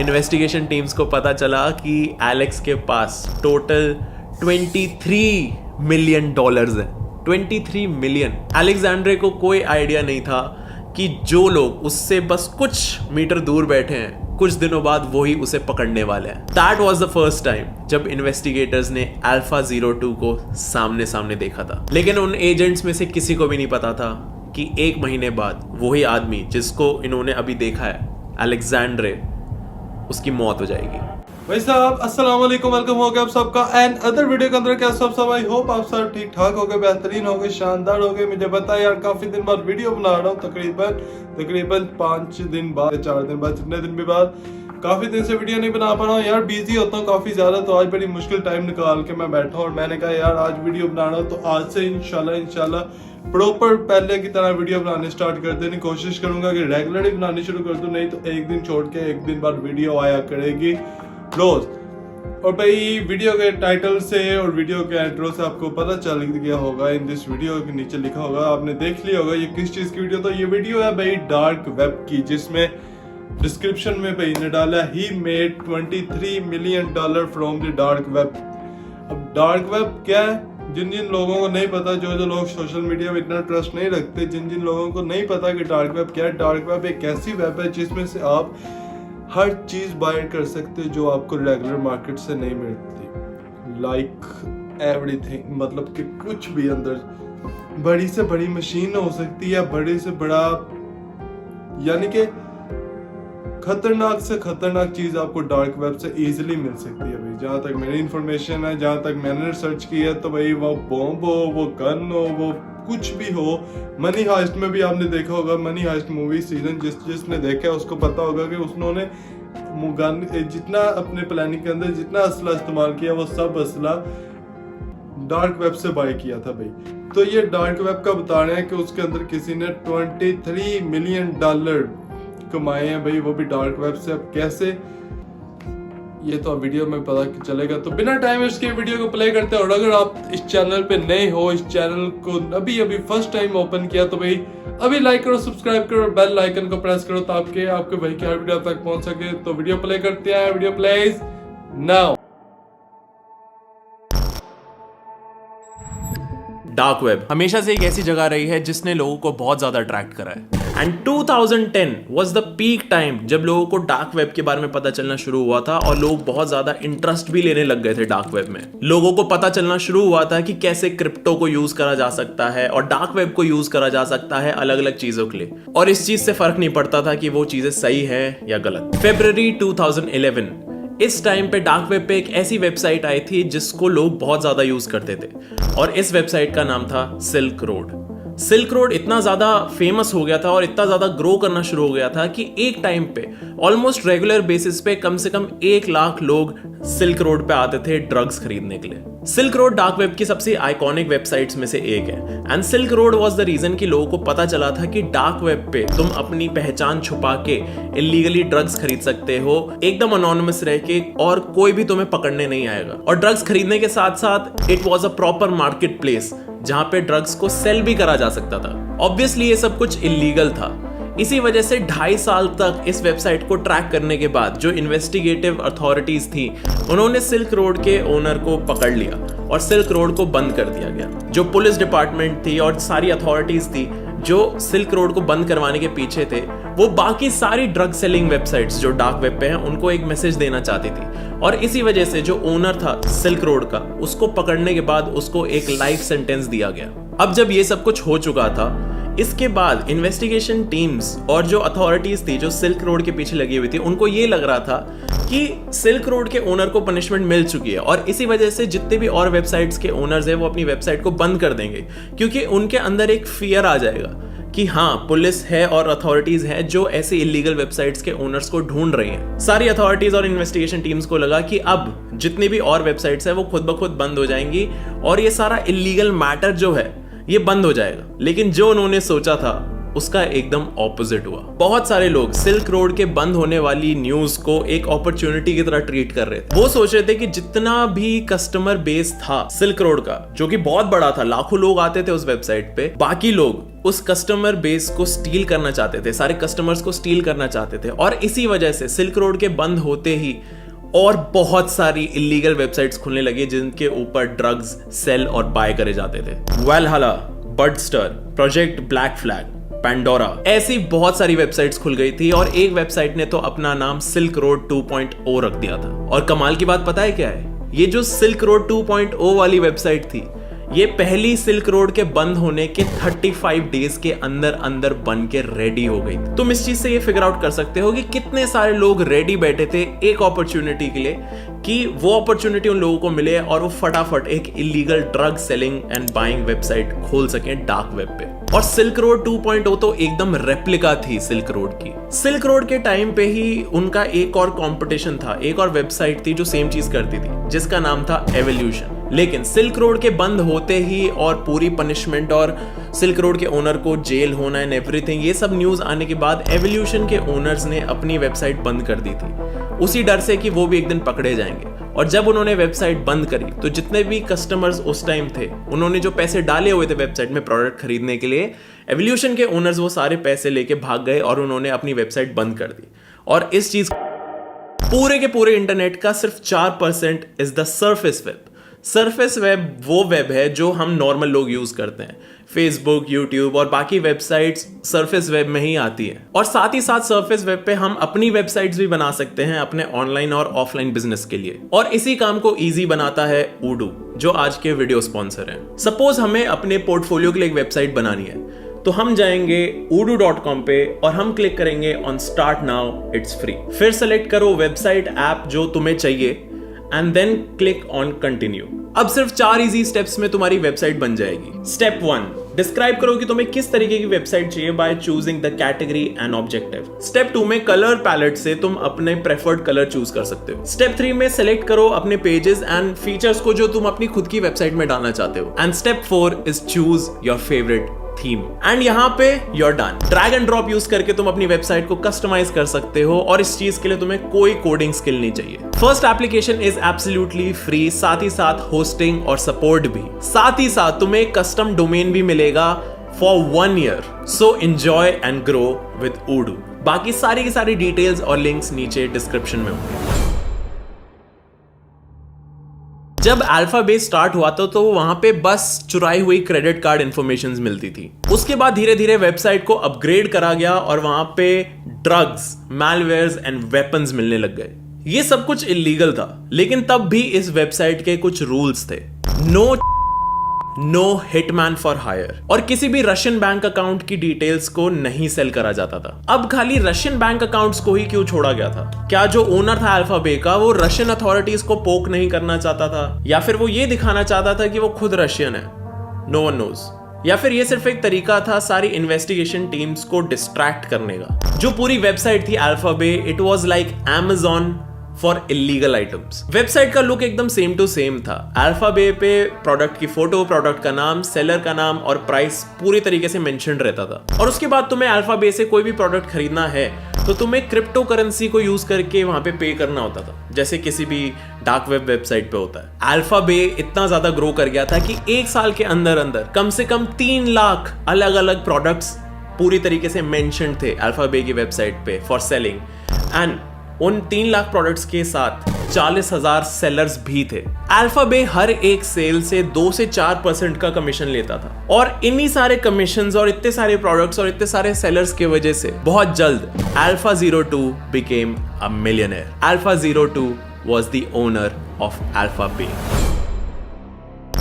Investigation teams को पता चला कि एलेक्स के पास टोटल $23 मिलियन है। 23 मिलियन। अलेक्जेंड्रे को कोई आइडिया नहीं था कि जो लोग उससे बस कुछ मीटर दूर बैठे हैं कुछ दिनों बाद वो ही उसे पकड़ने वाले हैं। That was the first time जब इन्वेस्टिगेटर्स ने अल्फा 02 को सामने सामने देखा था। लेकिन उन एजेंट्स में से किसी को भी नहीं पता था कि 1 महीने बाद वही आदमी जिसको इन्होंने अभी देखा है, अलेक्जेंड्रे, उसकी मौत हो जाएगी। भाई साहब अस्सलाम वालेकुम, वेलकम हो गया आप सबका एंड अदर वीडियो के अंदर। कैसे सब आई होप आप सब ठीक ठाक हो गए, बेहतरीन हो गए, शानदार हो गए। मुझे पता है यार काफी दिन बाद वीडियो बना रहा हूँ, तकरीबन 5 दिन बाद, 4 दिन बाद, जितने दिन भी बाद, काफी दिन से वीडियो नहीं बना पा रहा हूँ यार, बिजी होता हूँ काफी ज्यादा। तो आज बड़ी मुश्किल टाइम निकाल के मैं बैठा हूँ और मैंने कहा यार आज वीडियो बना रहा हूँ तो आज से इंशाल्लाह प्रॉपर पहले की तरह वीडियो बनाने स्टार्ट कर देने कोशिश करूंगा कि रेगुलरली बनानी शुरू कर दूं, नहीं तो एक दिन छोड़ के एक दिन बाद वीडियो आया करेगी रोज। और भाई वीडियो के टाइटल से और वीडियो के इंट्रो से आपको पता चल गया होगा, इन दिस वीडियो के नीचे लिखा होगा, आपने देख लिया होगा ये किस चीज की वीडियो। तो ये वीडियो है भाई डार्क वेब की, जिसमें डिस्क्रिप्शन में भाई ने डाला he made $23 million from the dark web. अब डार्क वेब क्या है, जिन जिन लोगों को नहीं पता, जो लोग सोशल मीडिया में इतना ट्रस्ट नहीं रखते, जिन जिन लोगों को नहीं पता कि डार्क वेब क्या है, डार्क वेब एक ऐसी वेब है जिसमें से आप हर चीज बाय कर सकते जो आपको रेगुलर मार्केट से नहीं मिलती, लाइक एवरीथिंग। मतलब कि कुछ भी अंदर बड़ी से बड़ी मशीन हो सकती है, बड़े से बड़ा, यानी कि खतरनाक से खतरनाक चीज आपको डार्क वेब से इजीली मिल सकती है भाई। जहां तक मेरी इंफॉर्मेशन है, जहां तक मैंने रिसर्च की है, तो भाई वो बॉम्ब हो, वो गन हो, वो कुछ भी हो। मनी हाइस्ट में भी आपने देखा होगा, मनी हाइस्ट मूवी सीजन जिसने देखा है उसको पता होगा कि उन्होंने गन जितना अपने प्लानिंग के अंदर जितना असला इस्तेमाल किया वो सब असला डार्क वेब से बाय किया था भाई। तो ये डार्क वेब का बता रहे हैं कि उसके अंदर किसी ने $23 मिलियन कमाए हैं भाई, वो भी डार्क वेब से। अब कैसे, ये तो वीडियो में पता चलेगा। तो बिना टाइम वेस्ट के वीडियो को प्ले करते हैं। और अगर आप इस चैनल पे नए हो, इस चैनल को अभी फर्स्ट टाइम ओपन किया, तो भाई अभी लाइक करो, सब्सक्राइब करो, बेल आइकन को प्रेस करो ताकि आपके भाई की हर वीडियो तक पहुंच सके। तो वीडियो प्ले करते हैं, video plays now. Dark web हमेशा से एक ऐसी जगह रही है जिसने लोगों को बहुत ज्यादा अट्रैक्ट करा है। And 2010 was the peak time जब लोगों को डार्क वेब के बारे में पता चलना शुरू हुआ था और लोग बहुत ज्यादा इंटरेस्ट भी लेने लग गए थे डार्क वेब में। लोगों को पता चलना शुरू हुआ था कि कैसे क्रिप्टो को यूज करा जा सकता है और डार्क वेब को यूज करा जा सकता है अलग अलग चीजों के लिए, और इस चीज से फर्क नहीं पड़ता था कि वो चीजें सही है या गलत। फरवरी 2011 इस टाइम पे डार्क वेब पे एक ऐसी वेबसाइट आई थी जिसको लोग बहुत ज्यादा यूज करते थे, और इस वेबसाइट का नाम था सिल्क रोड। सिल्क रोड इतना ज्यादा फेमस हो गया था और इतना ज्यादा ग्रो करना शुरू हो गया था कि एक टाइम पे ऑलमोस्ट रेगुलर बेसिस पे कम से कम 1 लाख लोग सिल्क रोड पे आते थे ड्रग्स खरीदने के लिए। सिल्क रोड डार्क वेब की सबसे आइकॉनिक वेबसाइट्स में से एक है। And silk road was the reason कि लोगों को पता चला था कि डार्क वेब पे तुम अपनी पहचान छुपा के इलीगली ड्रग्स खरीद सकते हो, एकदम अनोनिमस रह के, और कोई भी तुम्हें पकड़ने नहीं आएगा। और ड्रग्स खरीदने के साथ साथ it was a proper market place जहां पे ड्रग्स को सेल भी करा जा सकता था। ऑब्वियसली ये सब कुछ इलीगल था। इसी वजह से 2.5 साल तक इस वेबसाइट को ट्रैक करने के बाद जो इन्वेस्टिगेटिव अथॉरिटीज थी उन्होंने सिल्क रोड के ओनर को पकड़ लिया और सिल्क रोड को बंद कर दिया गया। जो पुलिस डिपार्टमेंट थी और सारी अथॉरिटीज थी जो सिल्क रोड को बंद करवाने के पीछे थे, वो बाकी सारी ड्रग सेलिंग वेबसाइट्स जो डार्क वेब पे हैं उनको एक मैसेज देना चाहती थी। और इसी वजह से जो ओनर था सिल्क रोड का, उसको पकड़ने के बाद उसको एक लाइफ सेंटेंस दिया गया। अब जब ये सब कुछ हो चुका था, इसके बाद इन्वेस्टिगेशन टीम्स और जो अथॉरिटीज थी जो सिल्क रोड के पीछे लगी हुई थी, उनको ये लग रहा था कि सिल्क रोड के ओनर को पनिशमेंट मिल चुकी है, और इसी वजह से जितने भी और वेबसाइट्स के ओनर्स हैं वो अपनी वेबसाइट को बंद कर देंगे, क्योंकि उनके अंदर एक फियर आ जाएगा कि हाँ पुलिस है और अथॉरिटीज है जो ऐसे इलीगल वेबसाइट्स के ओनर्स को ढूंढ रही हैं। सारी अथॉरिटीज और इन्वेस्टिगेशन टीम्स को लगा कि अब जितनी भी और वेबसाइट्स है वो खुद ब खुद बंद हो जाएंगी और ये सारा इलीगल मैटर जो है ये बंद हो जाएगा। लेकिन जो उन्होंने सोचा था उसका एकदम ऑपोजिट हुआ। बहुत सारे लोग सिल्क रोड के बंद होने वाली न्यूज को एक अपॉर्चुनिटी की तरह ट्रीट कर रहे थे। वो सोच रहे थे कि जितना भी कस्टमर बेस था सिल्क रोड का, जो कि बहुत बड़ा था, लाखों लोग आते थे उस वेबसाइट पे, बाकी लोग उस कस्टमर बेस को स्टील करना चाहते थे, सारे कस्टमर्स को स्टील करना चाहते थे। और इसी वजह से सिल्क रोड के बंद होते ही और बहुत सारी इलीगल वेबसाइट्स खुलने लगी जिनके ऊपर ड्रग्स सेल और बाय करे जाते थे। वेलहला, बडस्टर, प्रोजेक्ट ब्लैक फ्लैग, पैंडोरा, ऐसी बहुत सारी वेबसाइट्स खुल गई थी और एक वेबसाइट ने तो अपना नाम सिल्क रोड 2.0 रख दिया था। और कमाल की बात पता है क्या है? ये जो सिल्क रोड 2.0 वाली वेबसाइट थी, ये पहली सिल्क रोड के बंद होने के 35 डेज के अंदर अंदर बन के रेडी हो गई। तुम इस चीज से ये फिगर आउट कर सकते हो कि कितने सारे लोग रेडी बैठे थे एक अपॉर्चुनिटी के लिए कि वो अपॉर्चुनिटी उन लोगों को मिले और वो फटाफट एक illegal drug selling and buying website खोल सकें डार्क वेब पे। और सिल्क रोड 2.0 तो एकदम रेप्लिका थी सिल्क रोड की। सिल्क रोड के टाइम पे ही उनका एक और कंपटीशन था, एक और वेबसाइट थी जो सेम चीज करती थी, जिसका नाम था एवोल्यूशन। लेकिन सिल्क रोड के बंद होते ही और पूरी पनिशमेंट और सिल्क रोड के ओनर को जेल होना एंड एवरीथिंग, ये सब न्यूज आने के बाद एवोल्यूशन के ओनर्स ने अपनी वेबसाइट बंद कर दी थी, उसी डर से कि वो भी एक दिन पकड़े जाएंगे। और जब उन्होंने वेबसाइट बंद करी तो जितने भी कस्टमर्स उस टाइम थे, उन्होंने जो पैसे डाले हुए थे वेबसाइट में प्रोडक्ट खरीदने के लिए, एवोल्यूशन के ओनर्स वो सारे पैसे लेके भाग गए और उन्होंने अपनी वेबसाइट बंद कर दी। और इस चीज पूरे के पूरे इंटरनेट का सिर्फ 4% is the surface web. Surface web वो वेब है जो हम नॉर्मल लोग यूज करते हैं। फेसबुक, यूट्यूब और बाकी वेबसाइट्स सरफेस वेब में ही आती है। और साथ ही साथ सरफेस वेब पे हम अपनी वेबसाइट्स भी बना सकते हैं अपने ऑनलाइन और ऑफलाइन बिजनेस के लिए। और इसी काम को इजी बनाता है Odoo, जो आज के वीडियो स्पॉन्सर हैं। सपोज हमें अपने पोर्टफोलियो के लिए एक वेबसाइट बनानी है, तो हम जाएंगे odoo.com पे और हम क्लिक करेंगे on start now, it's free. फिर सेलेक्ट करो वेबसाइट ऐप जो तुम्हें चाहिए and then click on continue. अब सिर्फ 4 इजी स्टेप्स में तुम्हारी वेबसाइट बन जाएगी। स्टेप 1, डिस्क्राइब करो कि तुम्हें किस तरीके की वेबसाइट चाहिए by choosing the category and objective. Step 2 में कलर पैलेट से तुम अपने प्रेफर्ड कलर चूज कर सकते हो। स्टेप 3 में सेलेक्ट करो अपने पेजेस एंड फीचर्स को जो तुम अपनी खुद की वेबसाइट में डालना चाहते हो। And step 4 is choose your favourite theme. And यहां पे your done. Drag and drop use करके तुम अपनी वेबसाइट को कस्टमाइज कर सकते हो और इस चीज के लिए तुम्हें कोई कोडिंग स्किल नहीं चाहिए। First application is absolutely free, साथ ही साथ होस्टिंग और सपोर्ट भी। साथ ही साथ तुम्हें कस्टम डोमेन भी मिलेगा for 1 year. So enjoy and grow with Odoo। बाकी सारी की सारी डिटेल्स और लिंक्स नीचे डिस्क्रिप्शन में होंगे। जब अल्फा बेस स्टार्ट हुआ था तो वहां पे बस चुराई हुई क्रेडिट कार्ड इंफॉर्मेशंस मिलती थी। उसके बाद धीरे धीरे वेबसाइट को अपग्रेड करा गया और वहां पे ड्रग्स, मैलवेयर्स एंड वेपन्स मिलने लग गए। ये सब कुछ इलीगल था, लेकिन तब भी इस वेबसाइट के कुछ रूल्स थे। नो हिटमैन फॉर हायर, और किसी भी रशियन बैंक अकाउंट की डिटेल्स को नहीं सेल करा जाता था। अब खाली रशियन बैंक अकाउंट्स को ही क्यों छोड़ा गया था? क्या जो ओनर था अल्फा बे का वो रशियन अथॉरिटीज को पोक नहीं करना चाहता था, या फिर वो ये दिखाना चाहता था कि वो खुद रशियन है? No one knows. या फिर ये सिर्फ एक तरीका था सारी इन्वेस्टिगेशन टीम्स को डिस्ट्रैक्ट करने का। जो पूरी वेबसाइट थी Alpha Bay, it was like Amazon for illegal items. Website का लुक एकदम सेम टू सेम था। अल्फा बे पे प्रोडक्ट की फोटो, प्रोडक्ट का नाम, सेलर का नाम और प्राइस पूरी तरीके से मेंशन रहता था। और उसके बाद तुम्हें अल्फा बे से कोई भी प्रोडक्ट खरीदना है तो तुम्हें क्रिप्टो करेंसी को यूज करके वहां पे करना होता था, जैसे किसी भी डार्क वेब वेबसाइट पे होता है। अल्फा बे इतना ज्यादा ग्रो कर गया था कि 1 साल के अंदर अंदर कम से कम 3 लाख अलग अलग प्रोडक्ट्स पूरी तरीके से मेंशन थे अल्फा बे की वेबसाइट पे फॉर सेलिंग। एंड उन 3 लाख प्रोडक्ट्स के साथ 40,000 सेलर्स भी थे। अल्फा बे हर एक सेल से 2 से 4% का कमीशन लेता था। और इन्हीं सारे कमीशंस और इतने सारे प्रोडक्ट्स और इतने सारे सेलर्स की वजह से बहुत जल्द AlphaZero2 became a millionaire. AlphaZero2 was the owner of Alpha Bay.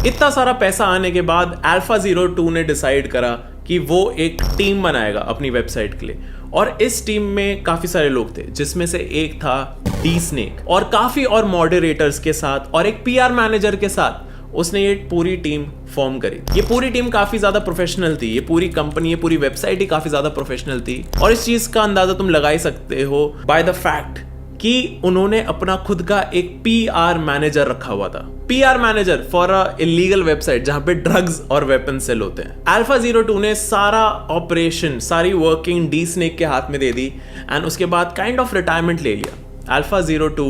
इतना सारा पैसा आने के बाद AlphaZero2 ने डिसाइड करा कि वो एक टीम बनाएगा अपनी वेबसाइट के लिए। और इस टीम में काफी सारे लोग थे, जिसमें से एक था DSnake, और काफी और मॉडरेटर्स के साथ और एक PR मैनेजर के साथ उसने ये पूरी टीम फॉर्म करी। ये पूरी टीम काफी ज्यादा प्रोफेशनल थी। ये पूरी कंपनी, ये पूरी वेबसाइट ही काफी ज्यादा प्रोफेशनल थी। और इस चीज का अंदाजा तुम लगा ही सकते हो बाय द फैक्ट कि उन्होंने अपना खुद का एक PR मैनेजर रखा हुआ था। PR manager for a illegal website जहां पे ड्रग्स और वेपन सेल होते हैं। AlphaZero2 ने सारा ऑपरेशन, सारी वर्किंग DSnake के हाथ में दे दी एंड उसके बाद काइंड ऑफ रिटायरमेंट ले लिया। AlphaZero2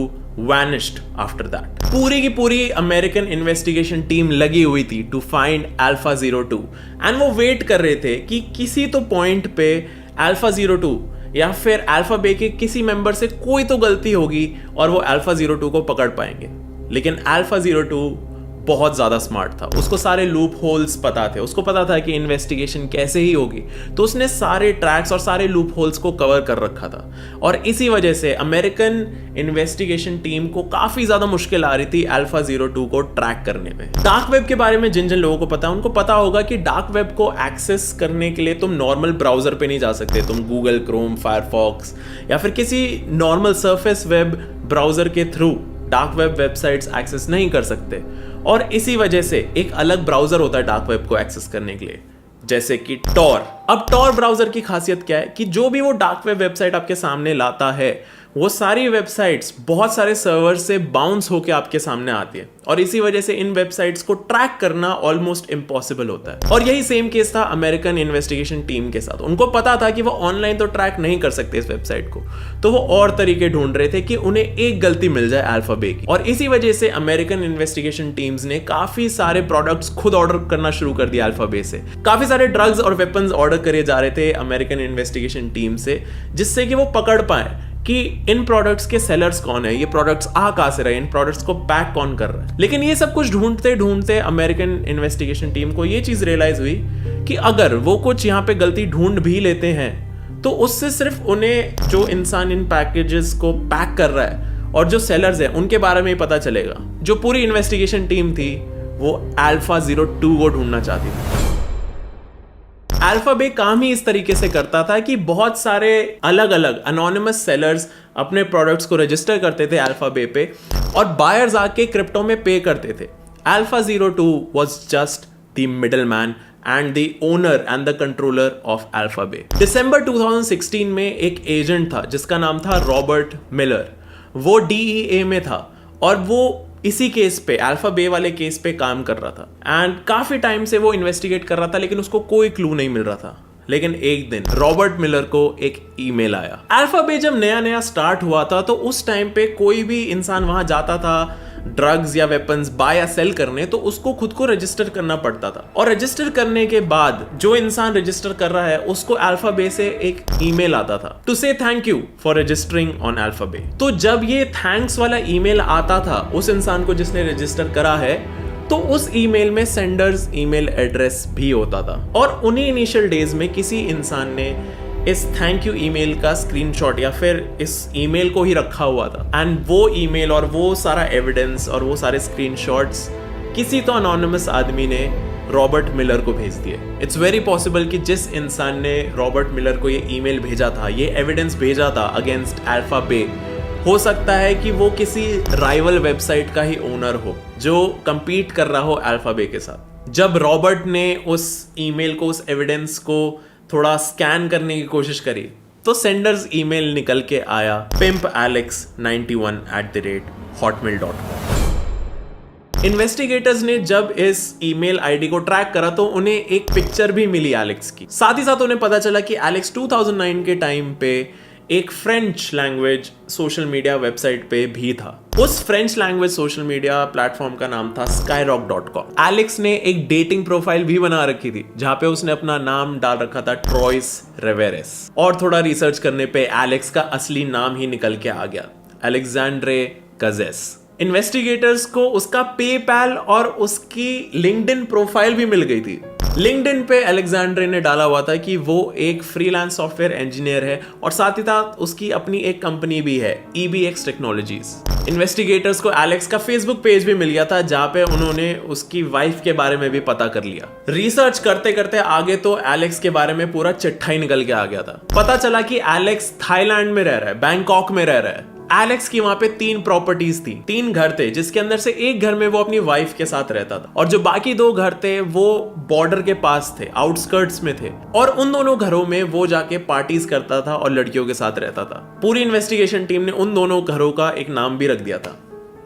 vanished after that. पूरी की पूरी अमेरिकन इन्वेस्टिगेशन टीम लगी हुई थी टू फाइंड अल्फा 02 एंड वो वेट कर रहे थे कि किसी तो पॉइंट पे अल्फा 02 या फिर अल्फा बे के किसी मेंबर से कोई तो गलती होगी और वो अल्फा 02 को पकड़ पाएंगे। लेकिन अल्फा 02 बहुत ज्यादा स्मार्ट था, उसको सारे लूप होल्स पता थे, उसको पता था कि इन्वेस्टिगेशन कैसे ही होगी, तो उसने सारे ट्रैक्स और सारे लूप होल्स को कवर कर रखा था। और इसी वजह से अमेरिकन इन्वेस्टिगेशन टीम को काफी ज्यादा मुश्किल आ रही थी अल्फा 02 को ट्रैक करने में। डार्क वेब के बारे में जिन जिन लोगों को पता है उनको पता होगा कि डार्क वेब को एक्सेस करने के लिए तुम नॉर्मल ब्राउजर पे नहीं जा सकते, तुम गूगल क्रोम, फायरफॉक्स या फिर किसी नॉर्मल सरफेस वेब ब्राउजर के through dark web websites access नहीं कर सकते। और इसी वजह से एक अलग ब्राउजर होता है डार्क वेब को एक्सेस करने के लिए, जैसे कि टॉर। अब टॉर ब्राउजर की खासियत क्या है कि जो भी वो डार्क वेब वेबसाइट आपके सामने लाता है वो सारी वेबसाइट्स बहुत सारे सर्वर से बाउंस होकर आपके सामने आती है और इसी वजह से इन वेबसाइट्स को ट्रैक करना ऑलमोस्ट इम्पॉसिबल होता है। और यही सेम केस था अमेरिकन इन्वेस्टिगेशन टीम के साथ। उनको पता था कि वो ऑनलाइन तो ट्रैक नहीं कर सकते इस वेबसाइट को, तो वो और तरीके ढूंढ रहे थे कि उन्हें एक गलती मिल जाए अल्फा बे की। और इसी वजह से अमेरिकन इन्वेस्टिगेशन टीम्स ने काफी सारे प्रोडक्ट्स खुद ऑर्डर करना शुरू कर दिया अल्फा बे से। काफी सारे ड्रग्स और वेपन्स ऑर्डर करे जा रहे थे अमेरिकन इन्वेस्टिगेशन टीम से, जिससे कि वो पकड़ पाए कि इन प्रोडक्ट्स के सेलर्स कौन है, ये प्रोडक्ट्स आ कहां से रहे, इन प्रोडक्ट्स को पैक कौन कर रहा है। लेकिन ये सब कुछ ढूंढते ढूंढते अमेरिकन इन्वेस्टिगेशन टीम को ये चीज रियलाइज हुई कि अगर वो कुछ यहाँ पे गलती ढूंढ भी लेते हैं तो उससे सिर्फ उन्हें जो इंसान इन पैकेजेस को पैक कर रहा है और जो सेलर्स है उनके बारे में ही पता चलेगा। जो पूरी इन्वेस्टिगेशन टीम थी वो अल्फा 02 को ढूंढना चाहती थी। अल्फा बे काम ही इस तरीके से करता था कि बहुत सारे अलग अलग अनोनिमस सेलर्स अपने प्रोडक्ट्स को रजिस्टर करते थे अल्फा बे पे और बायर्स आके क्रिप्टो में पे करते थे। Alpha 02 was just the middleman and the owner and the controller of Alpha Bay. दिसंबर 2016 में एक एजेंट था जिसका नाम था रॉबर्ट मिलर। वो DEA में था और वो इसी केस पे, अल्फा बे वाले केस पे काम कर रहा था एंड काफी टाइम से वो इन्वेस्टिगेट कर रहा था लेकिन उसको कोई क्लू नहीं मिल रहा था। लेकिन एक दिन रॉबर्ट मिलर को एक ईमेल आया। अल्फा बे जब नया नया स्टार्ट हुआ था तो उस टाइम पे कोई भी इंसान वहां जाता था ड्रग्स या वेपन्स बाय या सेल करने तो उसको खुद को रजिस्टर करना पड़ता था और रजिस्टर करने के बाद जो इंसान रजिस्टर कर रहा है उसको अल्फा बे से एक ईमेल आता था to say thank you for registering on Alpha Bay. तो जब ये थैंक्स वाला ईमेल आता था उस इंसान को जिसने रजिस्टर करा है तो उस ईमेल में सेंडर्स ईमेल एड्रेस भी होता था और उन्हीं इनिशियल डेज में किसी इंसान ने इस थैंक यू ईमेल का स्क्रीनशॉट या फिर इस ईमेल को ही रखा हुआ था एंड वो ईमेल और वो सारा एविडेंस और वो सारे स्क्रीनशॉट्स किसी तो अनोनिमस आदमी ने रॉबर्ट मिलर को भेज दिए। इट्स वेरी पॉसिबल कि जिस इंसान ने रॉबर्ट मिलर को ये ईमेल भेजा था, ये एविडेंस भेजा था अगेंस्ट अल्फा बे, हो सकता है कि वो किसी राइवल वेबसाइट का ही ओनर हो जो कंपीट कर रहा हो अल्फा बे के साथ। जब रॉबर्ट ने उस ईमेल को, उस एविडेंस को थोड़ा स्कैन करने की कोशिश करी तो सेंडर्स ईमेल निकल के आया pimpalex91@hotmail.com। इन्वेस्टिगेटर्स ने जब इस ईमेल आईडी को ट्रैक करा तो उन्हें एक पिक्चर भी मिली एलेक्स की। साथ ही साथ उन्हें पता चला कि एलेक्स 2009 के टाइम पे एक French language social media website पे भी था। उस French language social media platform का नाम था skyrock.com। एलेक्स ने एक डेटिंग प्रोफाइल भी बना रखी थी जहां पे उसने अपना नाम डाल रखा था ट्रॉयस रेवेरेस और थोड़ा रिसर्च करने पे एलेक्स का असली नाम ही निकल के आ गया, अलेक्जेंड्रे कजेस। इन्वेस्टिगेटर्स को उसका पेपैल और उसकी लिंक्डइन प्रोफाइल भी मिल गई थी। लिंक्डइन पे अलेक्जेंड्रे ने डाला हुआ था कि वो एक फ्रीलांस सॉफ्टवेयर इंजीनियर है और साथ ही साथ उसकी अपनी एक कंपनी भी है, EBX टेक्नोलॉजीज। इन्वेस्टिगेटर्स को एलेक्स का फेसबुक पेज भी मिल गया था जहां पे उन्होंने उसकी वाइफ के बारे में भी पता कर लिया। रिसर्च करते करते आगे तो एलेक्स के बारे में पूरा चिट्ठा ही निकल के आ गया था। पता चला कि एलेक्स थाईलैंड में रह रहा है, बैंकॉक में रह रहा है। एलेक्स की वहां पे 3 प्रॉपर्टीज थी, 3 घर थे, जिसके अंदर से एक घर में वो अपनी वाइफ के साथ रहता था और जो बाकी 2 घर थे वो बॉर्डर के पास थे, आउटस्कर्ट्स में थे और उन दोनों घरों में वो जाके पार्टीज करता था और लड़कियों के साथ रहता था। पूरी इन्वेस्टिगेशन टीम ने उन दोनों घरों का एक नाम भी रख दिया था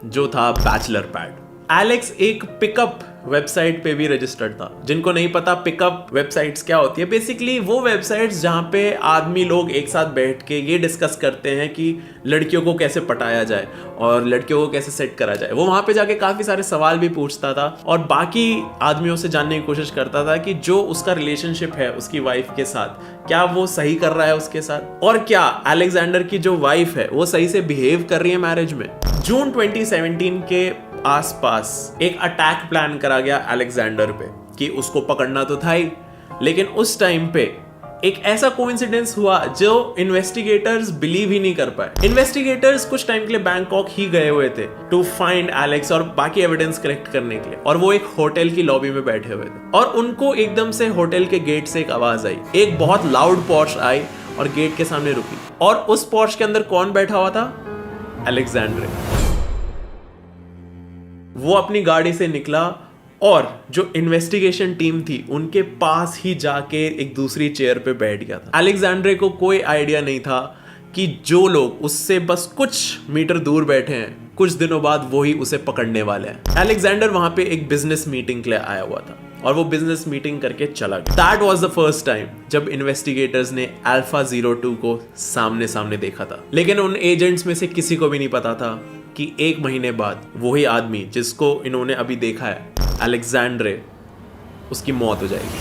जो था बैचलर पैड। एलेक्स एक पिकअप वेबसाइट पे भी रजिस्टर्ड था। जिनको नहीं पता पिकअप वेबसाइट्स क्या होती है, बेसिकली वो वेबसाइट्स जहां पे आदमी लोग एक साथ बैठ के ये डिस्कस करते हैं कि लड़कियों को कैसे पटाया जाए और लड़कियों को कैसे सेट करा जाए। वो वहां पे जाके काफी सारे सवाल भी पूछता था और बाकी आदमियों से जानने की कोशिश करता था कि जो उसका रिलेशनशिप है उसकी वाइफ के साथ, क्या वो सही कर रहा है उसके साथ, और क्या अलेक्जेंडर की जो वाइफ है वो सही से बिहेव कर रही है मैरिज में। जून 2017 के आसपास एक अटैक प्लान करा गया अलेक्जेंडर पे कि उसको पकड़ना तो था ही, लेकिन उस टाइम पे एक ऐसा कोइंसिडेंस हुआ जो इन्वेस्टिगेटर्स बिलीव ही नहीं कर पाए। इन्वेस्टिगेटर्स कुछ टाइम के लिए बैंकॉक ही गए हुए थे टू फाइंड एलेक्स और बाकी एविडेंस कलेक्ट करने के लिए, और वो एक होटल की लॉबी में बैठे हुए थे और उनको एकदम से होटल के गेट से एक आवाज आई। एक बहुत लाउड पोर्श आई और गेट के सामने रुकी, और उस पोर्श के अंदर कौन बैठा हुआ था? अलेक्जेंडर। वो अपनी गाड़ी से निकला और जो इन्वेस्टिगेशन टीम थी उनके पास ही जाके एक दूसरी चेयर पे बैठ गया था। अलेक्जेंडर को कोई आइडिया नहीं था कि जो लोग उससे बस कुछ मीटर दूर बैठे हैं कुछ दिनों बाद वो ही उसे पकड़ने वाले हैं। अलेक्जेंडर वहां पे एक बिजनेस मीटिंग के लिए आया हुआ था और वो बिजनेस मीटिंग करके चला गया। That was the first time जब इन्वेस्टिगेटर्स ने अल्फा 02 को सामने सामने देखा था, लेकिन उन एजेंट्स में से किसी को भी नहीं पता था कि एक महीने बाद वही आदमी जिसको इन्होंने अभी देखा है अलेक्जेंडर, उसकी मौत हो जाएगी।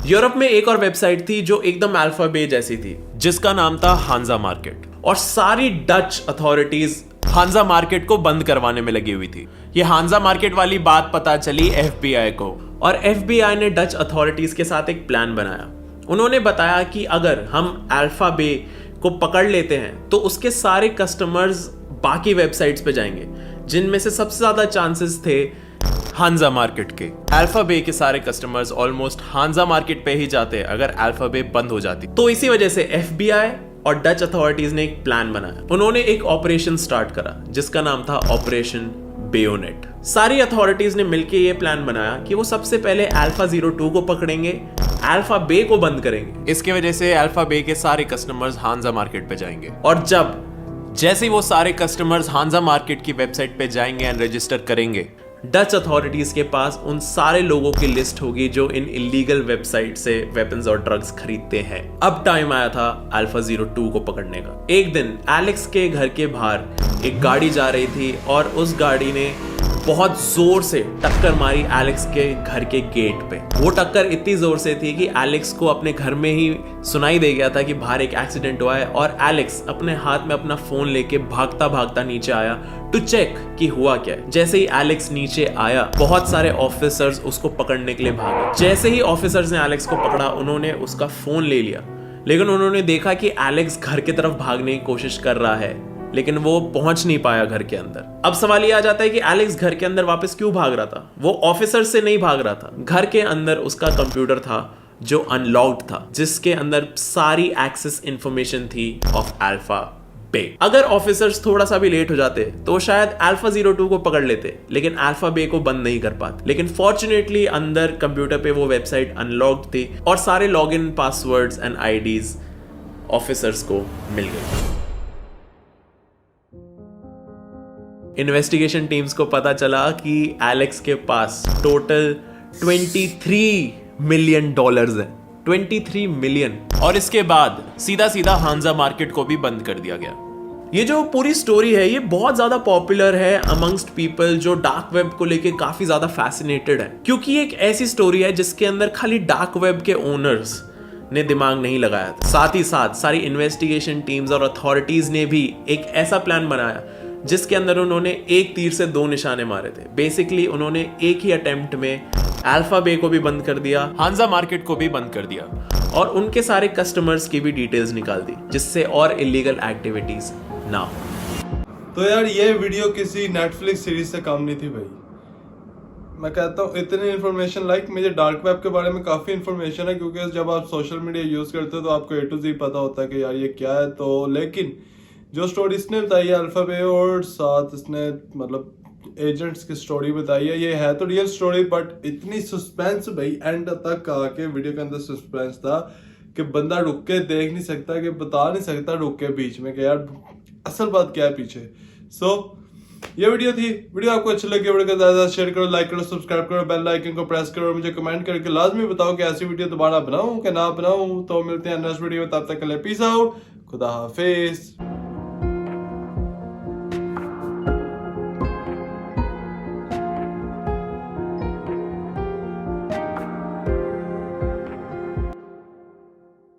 यूरोप में एक और वेबसाइट थी जो एकदम अल्फा बे जैसी थी, जिसका नाम था हांजा मार्केट, और सारी डच अथॉरिटीज हांजा मार्केट को बंद करवाने में लगी हुई थी। ये हांजा मार्केट वाली बात पता चली FBI को, और FBI ने डच अथॉरिटीज के साथ एक प्लान बनाया। उन्होंने बताया कि अगर हम अल्फा बे को पकड़ लेते हैं तो उसके सारे कस्टमर्स बाकी वेबसाइट्स पे जाएंगे, जिनमें से सबसे ज्यादा चांसेस थे हांजा मार्केट के। अल्फा बे के सारे कस्टमर्स ऑलमोस्ट हांजा मार्केट पे ही जाते अगर अल्फा बे बंद हो जाती। तो इसी वजह से FBI और डच अथॉरिटीज ने एक प्लान बनाया। उन्होंने एक ऑपरेशन स्टार्ट करा जिसका नाम था ऑपरेशन बेयोनेट। सारी अथॉरिटीज ने मिलकर यह प्लान बनाया कि वो सबसे पहले अल्फा 02 को पकड़ेंगे, अल्फा बे को बंद करेंगे। इसके वजह से अल्फा बे के सारे कस्टमर्स हांजा मार्केट पे जाएंगे, और जैसे ही वो सारे कस्टमर्स हांजा मार्केट की वेबसाइट पे जाएंगे एंड रजिस्टर करेंगे, डच अथॉरिटीज के पास उन सारे लोगों की लिस्ट होगी जो इन इलीगल वेबसाइट से वेपन्स और ड्रग्स खरीदते हैं। अब टाइम आया था अल्फा 02 को पकड़ने का। एक दिन एलेक्स के घर के बाहर एक गाड़ी जा रही थी और उस गाड़ी ने बहुत जोर से टक्कर मारी एलेक्स के घर के गेट पे। वो टक्कर इतनी जोर से थी कि एलेक्स को अपने घर में ही सुनाई दे गया था कि बाहर एक एक्सीडेंट हुआ है, और एलेक्स अपने हाथ में अपना फोन लेके भागता भागता नीचे आया टू चेक कि हुआ क्या है। जैसे ही एलेक्स नीचे आया, बहुत सारे ऑफिसर्स उसको पकड़ने के लिए भागे। जैसे ही ऑफिसर्स ने एलेक्स को पकड़ा, उन्होंने उसका फोन ले लिया, लेकिन उन्होंने देखा कि एलेक्स घर की तरफ भागने की कोशिश कर रहा है, लेकिन वो पहुंच नहीं पाया घर के अंदर। अब सवाल ये आ जाता है कि एलेक्स घर के अंदर वापस क्यों भाग रहा था? वो ऑफिसर से नहीं भाग रहा था। घर के अंदर उसका कंप्यूटर था जो अनलॉक्ड था, जिसके अंदर सारी एक्सेस इंफॉर्मेशन थी ऑफ अल्फा बे। अगर ऑफिसर्स थोड़ा सा भी लेट हो जाते तो शायद अल्फा 02 को पकड़ लेते, लेकिन अल्फा बे को बंद नहीं कर पाते। लेकिन फॉर्चुनेटली अंदर कंप्यूटर पे वो वेबसाइट अनलॉक्ड थी और सारे login passwords and IDs officers को मिल गए। इन्वेस्टिगेशन टीम्स को पता चला कि एलेक्स के पास टोटल $23 मिलियन है। 23 मिलियन। और इसके बाद सीधा सीधा हांजा मार्केट को भी बंद कर दिया गया। ये जो पूरी स्टोरी है ये बहुत ज्यादा पॉपुलर है अमंगस्ट पीपल जो डार्क वेब को लेके काफी ज्यादा फैसिनेटेड है, क्योंकि ये एक ऐसी स्टोरी है जिसके अंदर खाली डार्क वेब के ओनर्स ने दिमाग नहीं लगाया था, साथ ही साथ सारी इन्वेस्टिगेशन टीम्स और अथॉरिटीज ने भी एक ऐसा प्लान बनाया जिसके अंदर उन्होंने एक तीर से दो निशाने मारे थे। बेसिकली उन्होंने एक ही अटेम्प्ट में अल्फा बे को भी बंद कर दिया, हांजा मार्केट को भी बंद कर दिया, और उनके सारे कस्टमर्स की भी डिटेल्स निकाल दी, जिससे और इलीगल एक्टिविटीज ना हो। तो यार ये वीडियो किसी नेटफ्लिक्स सीरीज से कम नहीं थी भाई। मैं कहता हूँ इतनी इन्फॉर्मेशन, लाइक मुझे डार्क वेब के बारे में काफी इन्फॉर्मेशन है, क्योंकि जब आप सोशल मीडिया यूज करते हो तो आपको A to Z पता होता है कि यार ये क्या है। तो लेकिन जो स्टोरी इसने बताई है अल्फा बे और साथ इसने मतलब एजेंट्स की स्टोरी बताई है, ये है तो रियल स्टोरी, बट इतनी सस्पेंस भाई एंड तक आके वीडियो के अंदर सस्पेंस था कि बंदा रुक के देख नहीं सकता, कि बता नहीं सकता रुक के बीच में कि यार असल बात क्या है पीछे। सो ये वीडियो थी। वीडियो आपको अच्छी लगी, वीडियो को ज्यादा शेयर करो, लाइक करो, सब्सक्राइब करो, बेल आइकन को प्रेस करो और मुझे कमेंट करके लाजमी बताओ कि ऐसी वीडियो दोबारा बनाऊं कि ना बनाऊं। तो मिलते हैं नेक्स्ट वीडियो में, तब तक के लिए पीस आउट, खुदा हाफिज।